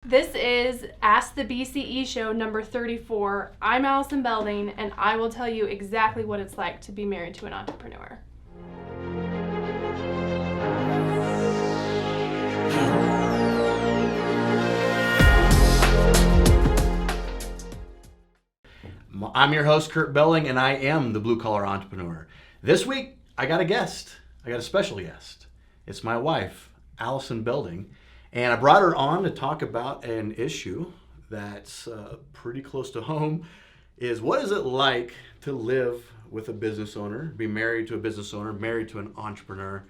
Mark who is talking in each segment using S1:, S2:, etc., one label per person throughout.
S1: This is Ask the BCE Show number 34. I'm Allison Belding, and I will tell you exactly what it's like to be married to an entrepreneur.
S2: I'm your host, Kurt Belling, and I am the Blue Collar Entrepreneur. This week, I got a guest. I got a special guest. It's my wife, Allison Belding, and I brought her on to talk about an issue that's pretty close to home, is what is it like to live with a business owner, be married to a business owner, married to an entrepreneur,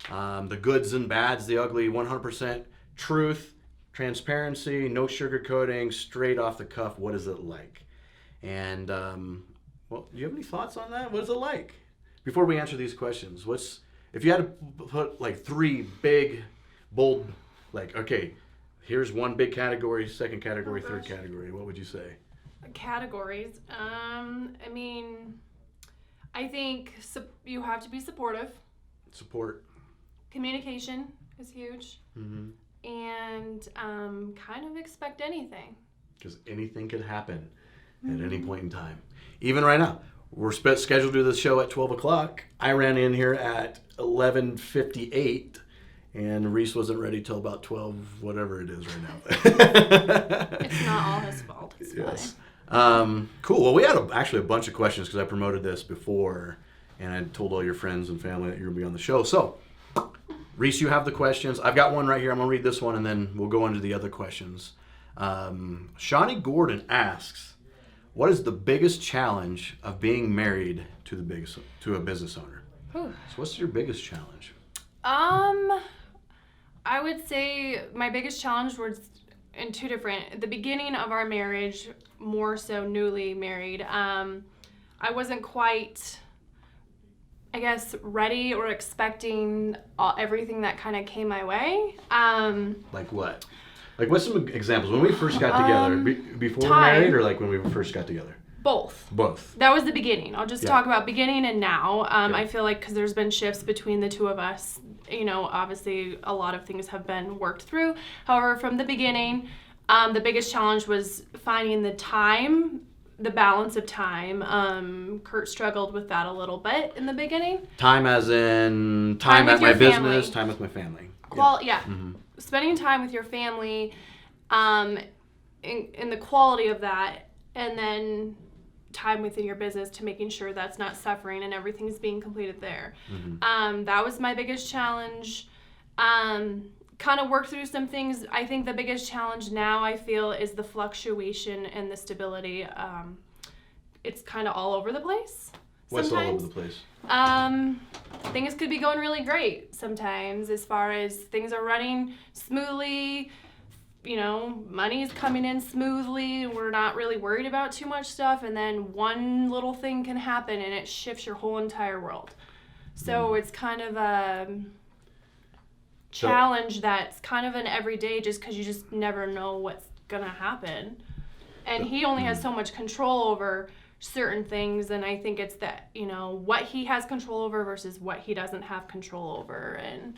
S2: the goods and bads, the ugly, 100% truth, transparency, no sugarcoating, straight off the cuff, what is it like? And, well, do you have any thoughts on that? What is it like? Before we answer these questions, if you had to put like three big, bold, like, okay, here's one big category, second category, third category, what would you say?
S1: Categories. I think you have to be supportive.
S2: Support.
S1: Communication is huge.
S2: Mm-hmm.
S1: And kind of expect anything.
S2: Because anything could happen at any point in time. Even right now, we're scheduled to do this show at 12 o'clock. I ran in here at 11:58, and Reese wasn't ready till about 12, whatever it is right now.
S1: It's not all his fault. It's
S2: yes.
S1: fine.
S2: Cool. Well, we had actually a bunch of questions because I promoted this before, and I told all your friends and family that you're going to be on the show. So, Reese, you have the questions. I've got one right here. I'm going to read this one, and then we'll go into the other questions. Shawnee Gordon asks, what is the biggest challenge of being married to a business owner?
S1: Whew.
S2: So what's your biggest challenge?
S1: I would say my biggest challenge was in two different. At the beginning of our marriage, more so newly married, I wasn't quite, I guess, ready or expecting everything that kind of came my way.
S2: Like what? Like, what's some examples? When we first got together, before we were married, or like when we first got together?
S1: Both. That was the beginning. I'll just talk about beginning and now. I feel like because there's been shifts between the two of us, obviously a lot of things have been worked through. However, from the beginning, the biggest challenge was finding the balance of time. Kurt struggled with that a little bit in the beginning.
S2: Time as in time at my business, time with my family.
S1: Well, yeah. Mm-hmm. Spending time with your family, in the quality of that, and then time within your business to making sure that's not suffering and everything's being completed there. Mm-hmm. That was my biggest challenge. Kind of worked through some things. I think the biggest challenge now I feel is the fluctuation and the stability. It's kind of all over the place.
S2: What's all over the place?
S1: Things could be going really great sometimes as far as things are running smoothly, money's coming in smoothly, we're not really worried about too much stuff, and then one little thing can happen and it shifts your whole entire world. So it's kind of a challenge that's kind of an everyday just because you just never know what's going to happen. And he only has so much control over certain things, and I think it's that what he has control over versus what he doesn't have control over. And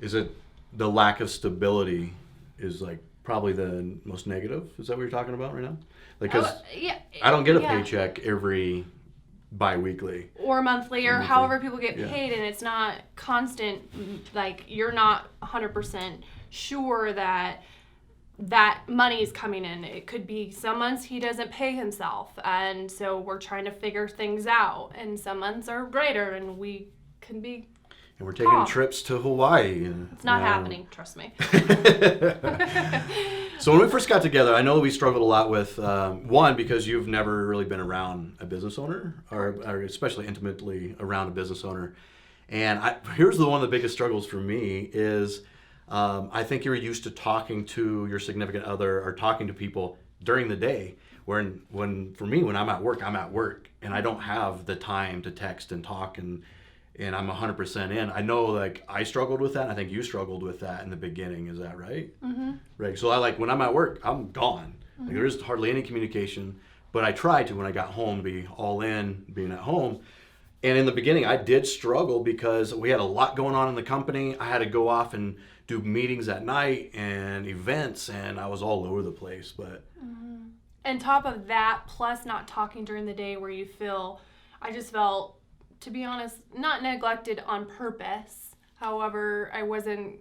S2: is it the lack of stability is like probably the most negative? Is that what you're talking about right now? Because I don't get a paycheck every bi-weekly
S1: or monthly or however people get paid, and it's not constant. Like, you're not 100% sure that money is coming in. It could be some months he doesn't pay himself, and so we're trying to figure things out, and some months are greater and we can be
S2: and we're taking trips to Hawaii.
S1: It's not happening, trust me.
S2: So when we first got together, I know we struggled a lot with one, because you've never really been around a business owner, or especially intimately around a business owner. And here's one of the biggest struggles for me is I think you're used to talking to your significant other or talking to people during the day. When for me, when I'm at work, and I don't have the time to text and talk and I'm 100% in. I know, like, I struggled with that. And I think you struggled with that in the beginning. Is that right? Mm-hmm. Right. So when I'm at work, I'm gone. Mm-hmm. Like, there's hardly any communication. But I tried to, when I got home, be all in, being at home. And in the beginning, I did struggle because we had a lot going on in the company. I had to go off and do meetings at night and events, and I was all over the place. But
S1: And top of that, plus not talking during the day, where you feel, I just felt, to be honest, not neglected on purpose. However, I wasn't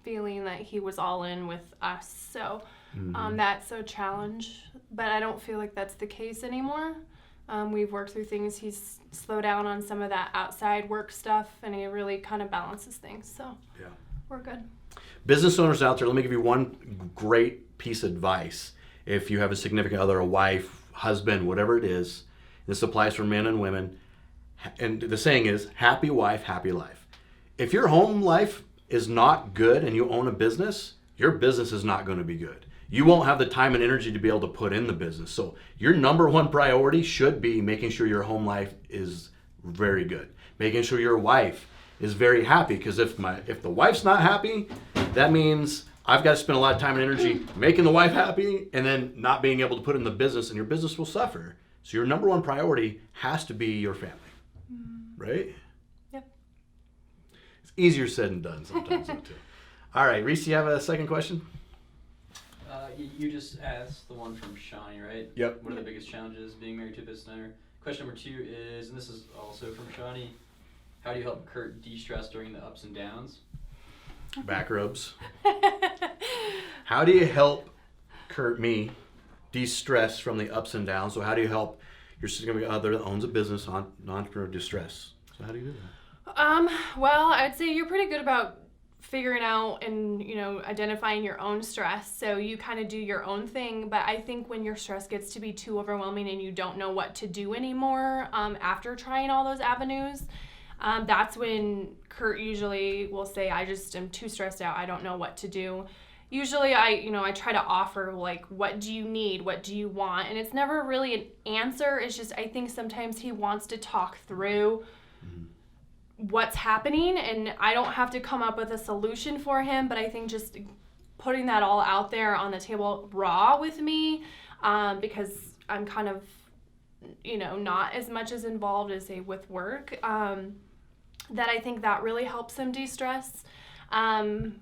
S1: feeling that he was all in with us. So that's a challenge. But I don't feel like that's the case anymore. We've worked through things. He's slowed down on some of that outside work stuff, and he really kind of balances things. So
S2: yeah,
S1: we're good.
S2: Business owners out there, let me give you one great piece of advice. If you have a significant other, a wife, husband, whatever it is, this applies for men and women. And the saying is, happy wife, happy life. If your home life is not good and you own a business, your business is not going to be good. You won't have the time and energy to be able to put in the business. So your number one priority should be making sure your home life is very good. Making sure your wife is very happy, because if the wife's not happy, that means I've got to spend a lot of time and energy making the wife happy and then not being able to put in the business, and your business will suffer. So your number one priority has to be your family. Right?
S1: Yep.
S2: It's easier said than done sometimes, though, too. All right, Reese, you have a second question?
S3: You just asked the one from Shawnee, right?
S2: Yep.
S3: What are the biggest challenges being married to a business owner? Question number 2 is, and this is also from Shawnee, how do you help Kurt de-stress during the ups and downs?
S2: Back rubs. How do you help me de-stress from the ups and downs? So how do you help your significant other that owns a business, entrepreneur, de-stress? So how do you do that?
S1: Well, I'd say you're pretty good about figuring out and, identifying your own stress. So you kind of do your own thing. But I think when your stress gets to be too overwhelming and you don't know what to do anymore after trying all those avenues, that's when Kurt usually will say, I just am too stressed out. I don't know what to do. Usually I try to offer, like, what do you need? What do you want? And it's never really an answer. It's just, I think sometimes he wants to talk through what's happening, and I don't have to come up with a solution for him, but I think just putting that all out there on the table raw with me, because I'm kind of, not as much as involved as, say, with work, that I think that really helps him de-stress. And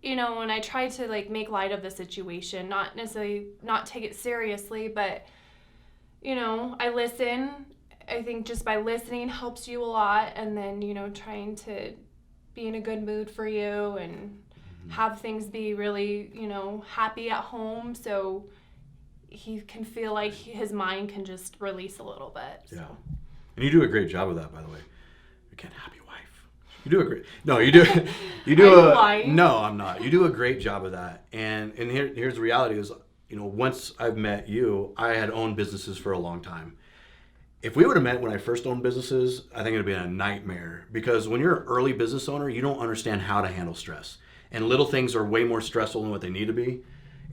S1: I try to, make light of the situation, not necessarily not take it seriously, but, I listen. I think just by listening helps you a lot, and then, trying to be in a good mood for you and have things be really, happy at home, so he can feel like his mind can just release a little bit. So.
S2: Yeah. And you do a great job of that, by the way. Again, happy wife. You do a great, no, you do, you do
S1: Are you lying?
S2: No, I'm not. You do a great job of that. And here's the reality is, once I've met you, I had owned businesses for a long time. If we would have met when I first owned businesses, I think it would have been a nightmare, because when you're an early business owner, you don't understand how to handle stress. And little things are way more stressful than what they need to be.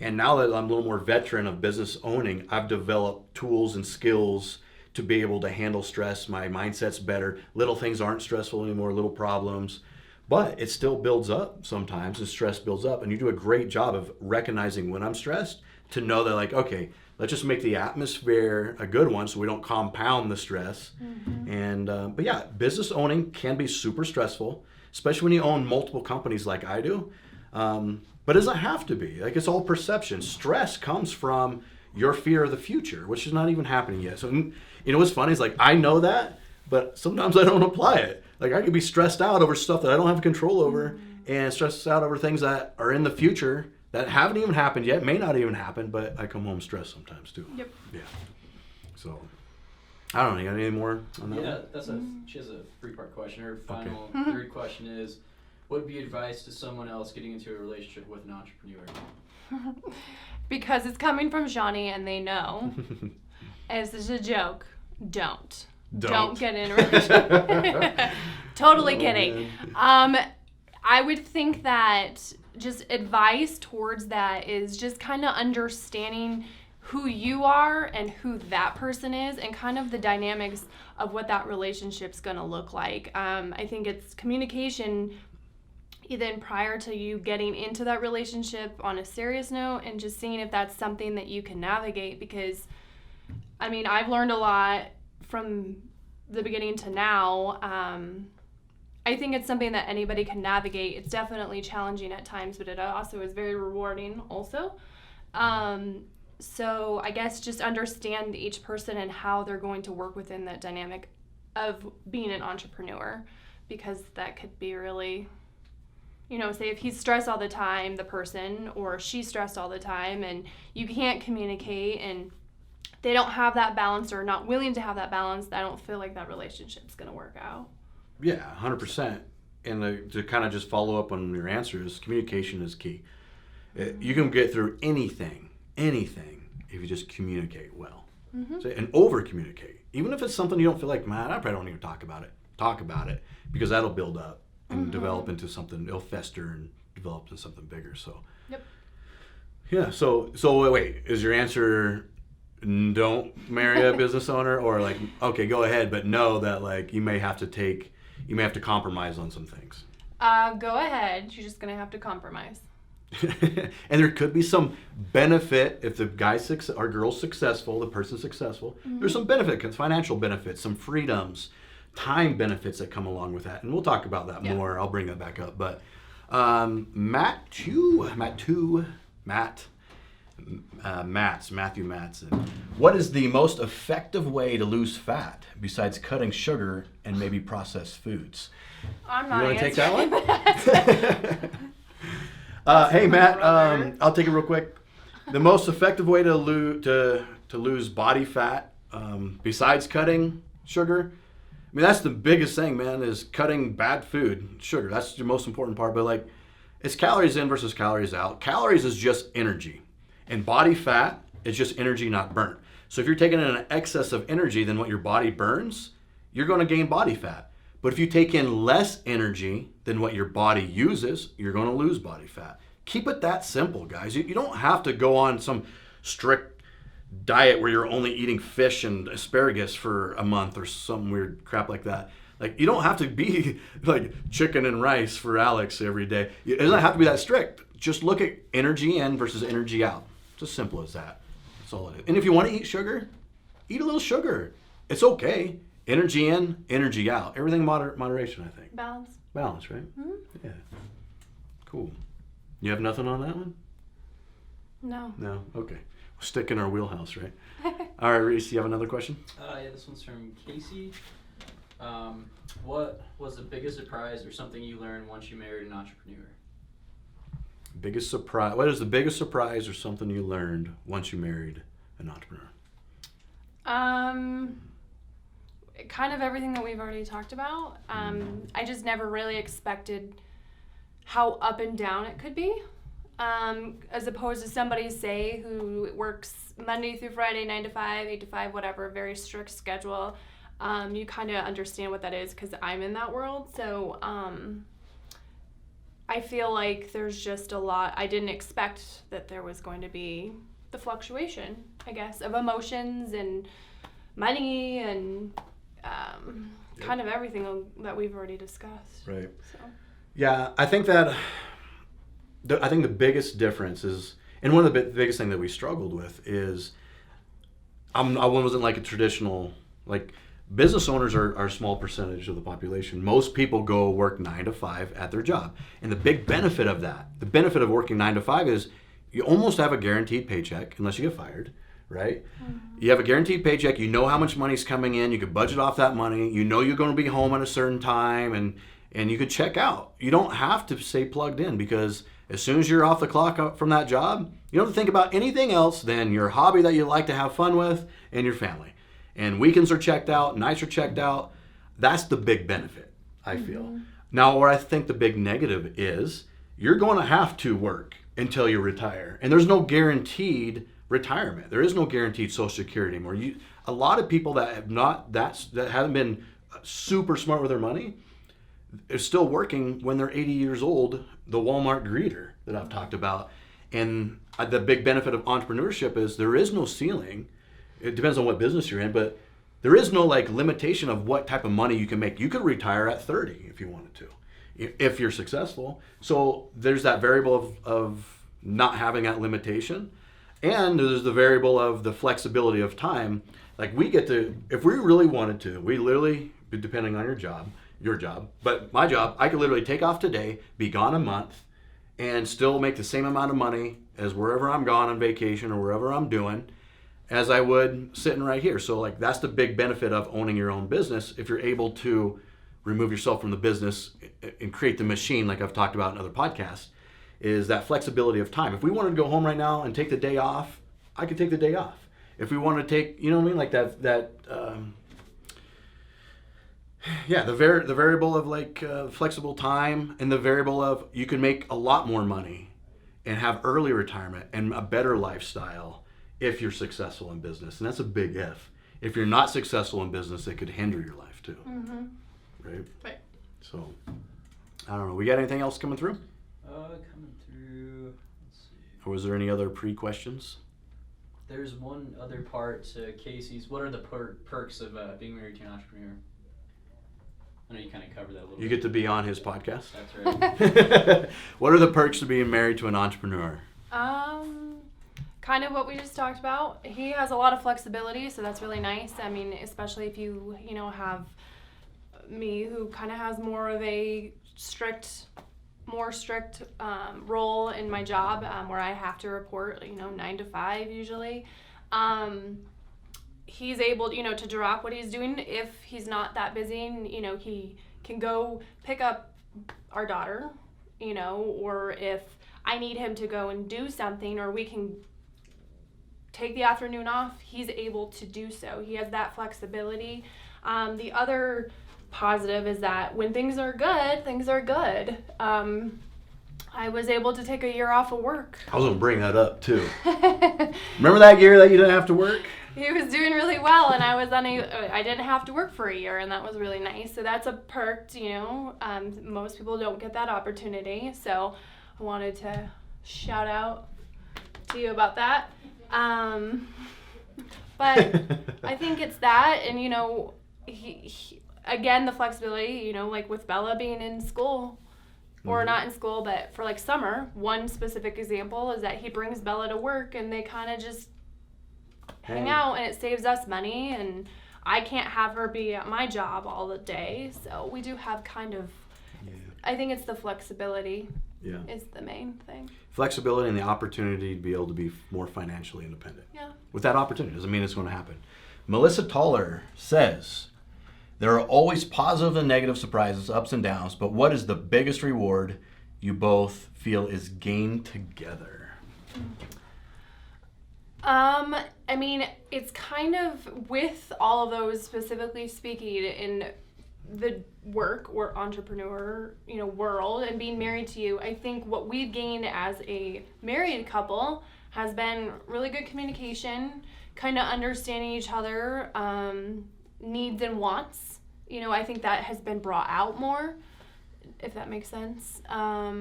S2: And now that I'm a little more veteran of business owning, I've developed tools and skills to be able to handle stress. My mindset's better. Little things aren't stressful anymore, little problems. But it still builds up sometimes, and stress builds up. And you do a great job of recognizing when I'm stressed, to know that, okay, let's just make the atmosphere a good one so we don't compound the stress. And but yeah, business owning can be super stressful, especially when you own multiple companies like I do. But it doesn't have to be. It's all perception. Stress comes from your fear of the future, which is not even happening yet. So what's funny is, I know that, but sometimes I don't apply it. I could be stressed out over stuff that I don't have control over, and stressed out over things that are in the future that haven't even happened yet, may not even happen, but I come home stressed sometimes too.
S1: Yep.
S2: Yeah. So, I don't know, you got any more on that?
S3: Yeah, she has a 3-part question. Her final third question is, what would be advice to someone else getting into a relationship with an entrepreneur?
S1: Because it's coming from Johnny and they know. As this is a joke, don't get in a relationship. Totally kidding. Man. I would think that just advice towards that is just kind of understanding who you are and who that person is, and kind of the dynamics of what that relationship's going to look like. I think it's communication even prior to you getting into that relationship on a serious note, and just seeing if that's something that you can navigate, because I've learned a lot from the beginning to now. I think it's something that anybody can navigate. It's definitely challenging at times, but it also is very rewarding also. So I guess just understand each person and how they're going to work within that dynamic of being an entrepreneur, because that could be really, say if he's stressed all the time, the person, or she's stressed all the time, and you can't communicate, and they don't have that balance or not willing to have that balance, I don't feel like that relationship's going to work out.
S2: Yeah, 100%. And to kind of just follow up on your answers, communication is key. You can get through anything, if you just communicate well. And over-communicate. Even if it's something you don't feel like, man, I probably don't need to talk about it. Talk about it, because that'll build up and develop into something. It'll fester and develop into something bigger. So. Yep. Yeah. So wait, is your answer don't marry a business owner, or like, okay, go ahead, but know that like you may have to compromise on some things?
S1: Go ahead. You're just gonna have to compromise.
S2: And there could be some benefit if the guy's or girl's successful, the person's successful. There's some benefit, financial benefits, some freedoms, time benefits that come along with that, and we'll talk about that more. I'll bring that back up. But Matthew Matson. What is the most effective way to lose fat besides cutting sugar and maybe processed foods?
S1: I'm not.
S2: You want to take that one? Hey Matt, I'll take it real quick. The most effective way to lose body fat besides cutting sugar, I mean that's the biggest thing, man, is cutting bad food, sugar. That's the most important part. But like, it's calories in versus calories out. Calories is just energy, and body fat is just energy not burnt. So if you're taking in an excess of energy than what your body burns, you're going to gain body fat. But if you take in less energy than what your body uses, you're going to lose body fat. Keep it that simple, guys. You don't have to go on some strict diet where you're only eating fish and asparagus for a month or some weird crap like that. Like, you don't have to be like chicken and rice for Alex every day. It doesn't have to be that strict. Just look at energy in versus energy out. It's as simple as that. That's all it is. And if you want to eat sugar, eat a little sugar. It's okay. Energy in, energy out. Everything moderation, I think. Balance, right? Yeah. Cool. You have nothing on that one?
S1: No.
S2: Okay. We'll stick in our wheelhouse, right? All right, Reese, you have another question?
S3: Yeah, this one's from Casey. What was the biggest surprise or something you learned once you married an entrepreneur?
S2: Biggest surprise. What is the biggest surprise or something you learned once you married an entrepreneur?
S1: Kind of everything that we've already talked about. I just never really expected how up and down it could be, as opposed to somebody, say, who works Monday through Friday, 9 to 5, 8 to 5, whatever, very strict schedule. You kind of understand what that is because I'm in that world. So I feel like there's just a lot. I didn't expect that there was going to be the fluctuation, I guess, of emotions and money and kind of everything that we've already discussed.
S2: Right.
S1: So.
S2: Yeah, I think that the biggest difference is, and one of the biggest thing that we struggled with is, I wasn't like a traditional, like, business owners are a small percentage of the population. Most people go work 9 to 5 at their job. And the big benefit of that, the benefit of working 9 to 5 is you almost have a guaranteed paycheck unless you get fired, right? Mm-hmm. You have a guaranteed paycheck. You know how much money's coming in. You can budget off that money. You know you're going to be home at a certain time, and you could check out. You don't have to stay plugged in, because as soon as you're off the clock from that job, you don't have to think about anything else than your hobby that you like to have fun with and your family. And weekends are checked out, nights are checked out. That's the big benefit, I feel. Mm-hmm. Now, where I think the big negative is, you're going to have to work until you retire. And there's no guaranteed retirement. There is no guaranteed Social Security anymore. A lot of people that haven't been super smart with their money are still working when they're 80 years old, the Walmart greeter that I've talked about. And the big benefit of entrepreneurship is there is no ceiling. It depends on what business you're in, but there is no like limitation of what type of money you can make. You could retire at 30 if you wanted to, if you're successful. So there's that variable of not having that limitation. And there's the variable of the flexibility of time. Like we get to, if we really wanted to, we literally, depending on your job, your job, but my job, I could literally take off today, be gone a month, and still make the same amount of money as wherever I'm gone on vacation or wherever I'm doing as I would sitting right here. So like that's the big benefit of owning your own business. If you're able to remove yourself from the business and create the machine like I've talked about in other podcasts, is that flexibility of time. If we wanted to go home right now and take the day off, I could take the day off. If we want to take, you know what I mean, like the variable of like flexible time, and the variable of you can make a lot more money and have early retirement and a better lifestyle if you're successful in business. And that's a big if. If you're not successful in business, it could hinder your life too.
S1: Mm-hmm.
S2: Right? So, I don't know. We got anything else coming through?
S3: Coming through, let's see.
S2: Or was there any other pre-questions?
S3: There's one other part to Casey's. What are the perks of being married to an entrepreneur? I know you kind of covered that a little bit.
S2: You get to be on his podcast.
S3: That's right.
S2: What are the perks of being married to an entrepreneur?
S1: Kind of what we just talked about. He has a lot of flexibility, so that's really nice. I mean, especially if you have me, who kind of has more of a more strict role in my job, where I have to report 9 to 5 usually. He's able to drop what he's doing if he's not that busy, and he can go pick up our daughter, or if I need him to go and do something, or we can take the afternoon off, he's able to do so. He has that flexibility. The other positive is that when things are good, things are good. I was able to take a year off of work.
S2: I was going to bring that up too. Remember that year that you didn't have to work?
S1: He was doing really well, and I didn't have to work for a year, and that was really nice. So that's a perk, most people don't get that opportunity. So I wanted to shout out to you about that. But I think it's that, and he again, the flexibility, like with Bella being in school, or not in school, but for like summer, one specific example is that he brings Bella to work, and they kind of just hang out, and it saves us money, and I can't have her be at my job all the day, so we do have kind of, I think it's the flexibility.
S2: Yeah.
S1: Is the main thing.
S2: Flexibility and the opportunity to be able to be more financially independent.
S1: Yeah.
S2: With that opportunity, doesn't mean it's going to happen. Melissa Toller says, there are always positive and negative surprises, ups and downs, but what is the biggest reward you both feel is gained together?
S1: I mean, it's kind of with all of those, specifically speaking in the work or entrepreneur, world, and being married to you, I think what we've gained as a married couple has been really good communication, kind of understanding each other, needs and wants. I think that has been brought out more, if that makes sense. I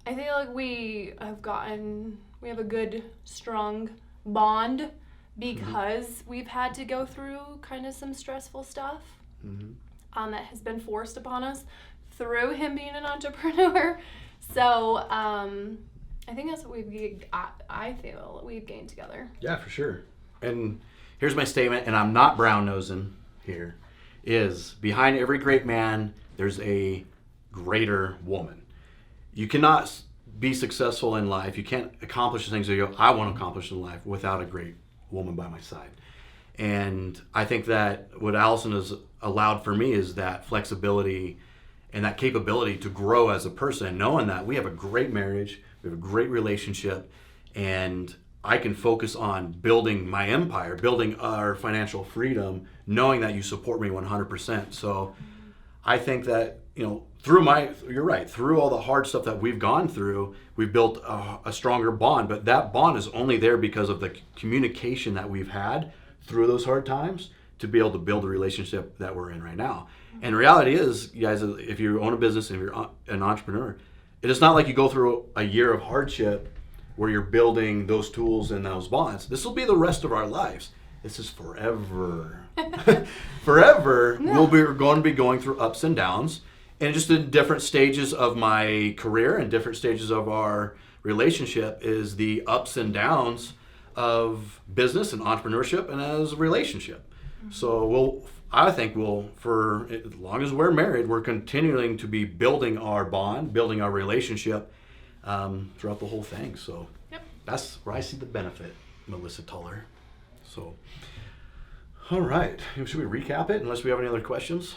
S1: feel like we have a good, strong bond because we've had to go through kind of some stressful stuff. That has been forced upon us through him being an entrepreneur. So I think that's what I feel we've gained together.
S2: Yeah, for sure. And here's my statement, and I'm not brown-nosing here, is behind every great man, there's a greater woman. You cannot be successful in life. You can't accomplish the things that I want to accomplish in life without a great woman by my side. And I think that what Allison has allowed for me is that flexibility and that capability to grow as a person, knowing that we have a great marriage, we have a great relationship, and I can focus on building my empire, building our financial freedom, knowing that you support me 100%. So I think that, you're right, through all the hard stuff that we've gone through, we've built a stronger bond, but that bond is only there because of the communication that we've had through those hard times to be able to build a relationship that we're in right now. And the reality is, you guys, if you own a business and if you're an entrepreneur, it is not like you go through a year of hardship where you're building those tools and those bonds. This will be the rest of our lives. This is forever. Forever, we're going to be going through ups and downs, and just in different stages of my career and different stages of our relationship is the ups and downs of business and entrepreneurship and as a relationship. So I think for as long as we're married, we're continuing to be building our bond, building our relationship throughout the whole thing. So that's where I see the benefit, Melissa Tuller. So, all right. Should we recap it unless we have any other questions?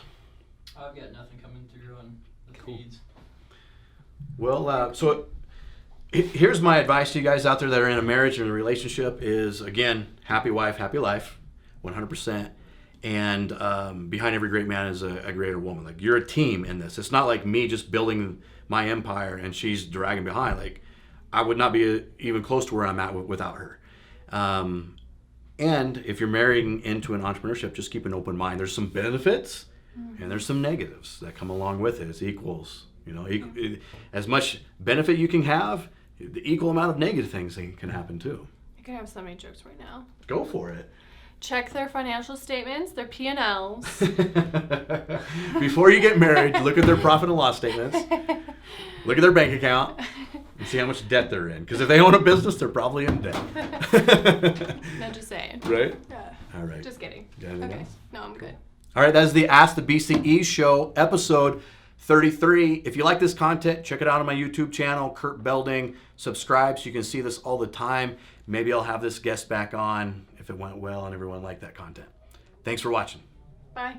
S3: I've got nothing coming through on the feeds.
S2: Well, so here's my advice to you guys out there that are in a marriage and a relationship is, again, happy wife, happy life, 100%. And behind every great man is a greater woman. Like, you're a team in this. It's not like me just building my empire and she's dragging behind. Like, I would not be even close to where I'm at without her. And if you're marrying into an entrepreneurship, just keep an open mind. There's some benefits and there's some negatives that come along with it. It's equals. As much benefit you can have, the equal amount of negative things can happen too.
S1: I could have so many jokes right now.
S2: Go for it.
S1: Check their financial statements, their P&Ls.
S2: Before you get married, look at their profit and loss statements. Look at their bank account and see how much debt they're in. Because if they own a business, they're probably in debt.
S1: No, just saying.
S2: Right?
S1: Yeah.
S2: All right.
S1: Just kidding.
S2: Got anything
S1: Okay.
S2: else?
S1: No, I'm good.
S2: All right, that is the Ask the BCE Show, episode 33. If you like this content, check it out on my YouTube channel, Kurt Belding. Subscribe so you can see this all the time. Maybe I'll have this guest back on if it went well and everyone liked that content. Thanks for watching.
S1: Bye.